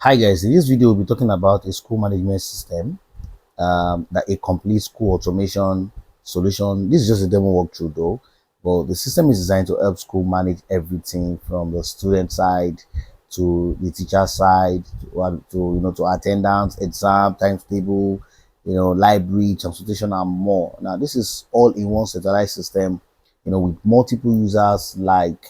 Hi guys, in this video we'll be talking about a school management system, that a complete school automation solution. This is just a demo walkthrough though, but the system is designed to help school manage everything from the student side to the teacher side to attendance, exam, timetable, library, transportation, and more. Now this is all in one centralized system, with multiple users like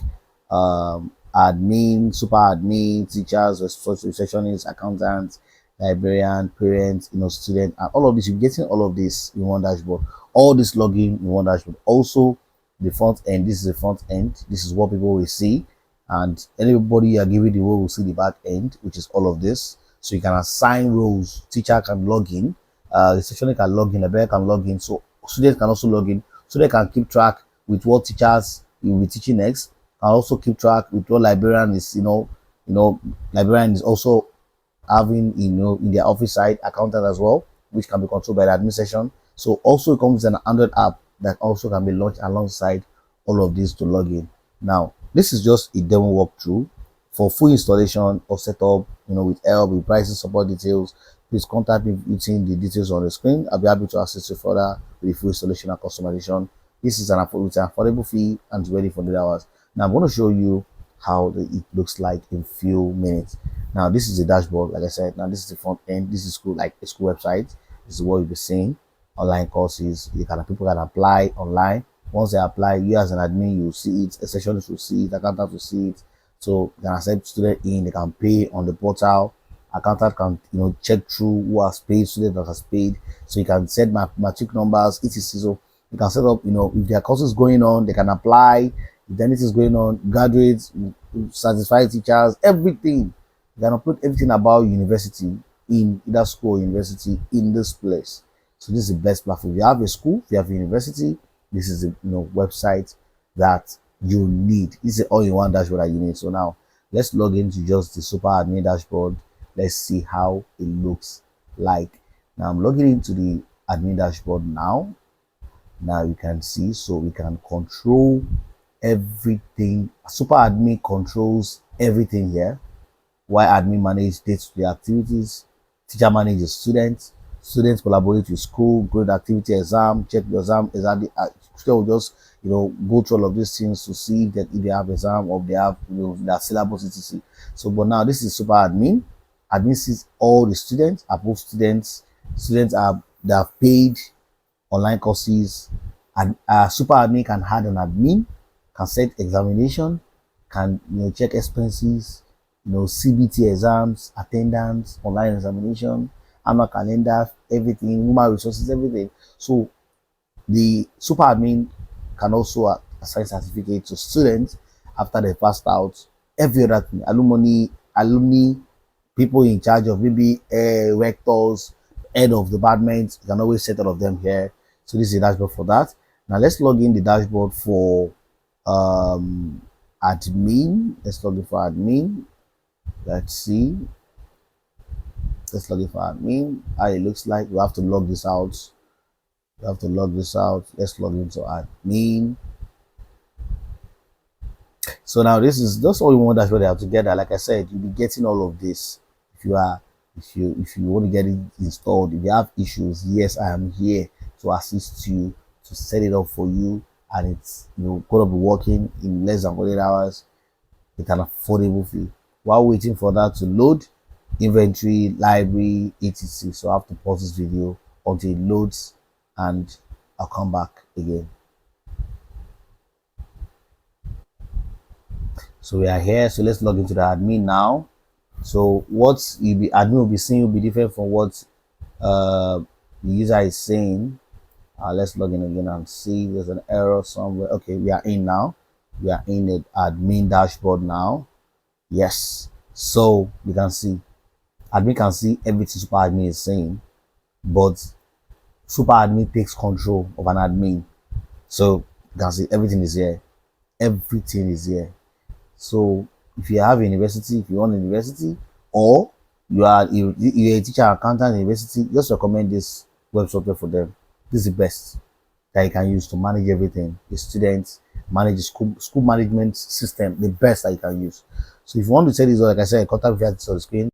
admin, super admin, teachers, receptionists, accountants, librarian, parents, student, and all of this. You're getting all of this in one dashboard. All this login in one dashboard. Also, the front end. This is the front end. This is what people will see, and anybody you are giving the role will see the back end, which is all of this. So you can assign roles. Teacher can log in. Receptionist can log in. Librarian can log in. So students can also log in, so they can keep track with what teachers you will be teaching next. Can also keep track with what librarian is. Librarian is also having in their office side accountant as well, which can be controlled by the administration. So also it comes with an Android app that also can be launched alongside all of this to log in. Now this is just a demo walkthrough. For full installation or setup, with help, with pricing, support details, please contact me using the details on the screen. I'll be happy to assist you further with the full installation and customization. This is with an affordable fee and it's ready for the hours. Now I'm going to show you how it looks like in few minutes. Now this is the dashboard, like I said. Now this is the front end. This is school, like a school website. This is what you'll be seeing. Online courses. People can apply online. Once they apply, you as an admin, you see it. A sessionist will see it. Accountant will see it. So they can accept student in. They can pay on the portal. Accountant can check through who has paid, student that has paid. So you can set matric numbers, etc. So you can set up, if there are courses going on, they can apply. If anything is going on, graduates, certified teachers, everything. You can put everything about university in either school or university in this place. So this is the best platform. If you have a school, if you have a university, this is the website that you need. This is all-in-one dashboard that you need. So now let's log into just the super admin dashboard. Let's see how it looks like. Now I'm logging into the admin dashboard now. Now you can see, so we can control everything. Super admin controls everything here, while admin manages day-to-day activities. Teacher manages students. Students collaborate with school, grade activity, exam, check the exam. Exactly, teacher will just go through all of these things to see if they have exam or if they have their syllabus, etc. So, but now this is super admin. Admin sees all the students, approved students. Students they have paid online courses, and super admin can add an admin, can set examination, can check expenses, CBT exams, attendance, online examination, annual calendar, everything, human resources, everything. So the super admin can also assign certificate to students after they passed out. Every other thing, alumni, people in charge of maybe rectors, head of departments, you can always set all of them here. So this is the dashboard for that. Now let's log in the dashboard for admin. Let's log in for admin. Let's see. Let's log in for admin. How it looks like. You have to log this out. You have to log this out. Let's log into admin. So now this is just all you want dashboard they have together. Like I said, you'll be getting all of this. If you want to get it installed, if you have issues, yes, I am here to assist you, to set it up for you, and it's gonna be working in less than 48 hours with an affordable fee. While waiting for that to load, inventory, library, etc. So I have to pause this video until it loads, and I'll come back again. So we are here. So let's log into the admin now. So what admin will be seeing will be different from what the user is saying. Let's log in again and see there's an error somewhere. Okay, we are in now. We are in the admin dashboard now. Yes, so we can see admin can see everything super admin is saying, but super admin takes control of an admin. So you can see everything is here. Everything is here. So if you have a university, if you want a university, or you're a teacher, accountant in university, just recommend this web software for them. This is the best that you can use to manage everything. The students, manage the school management system, the best that you can use. So if you want to say this, like I said, contact me on the screen.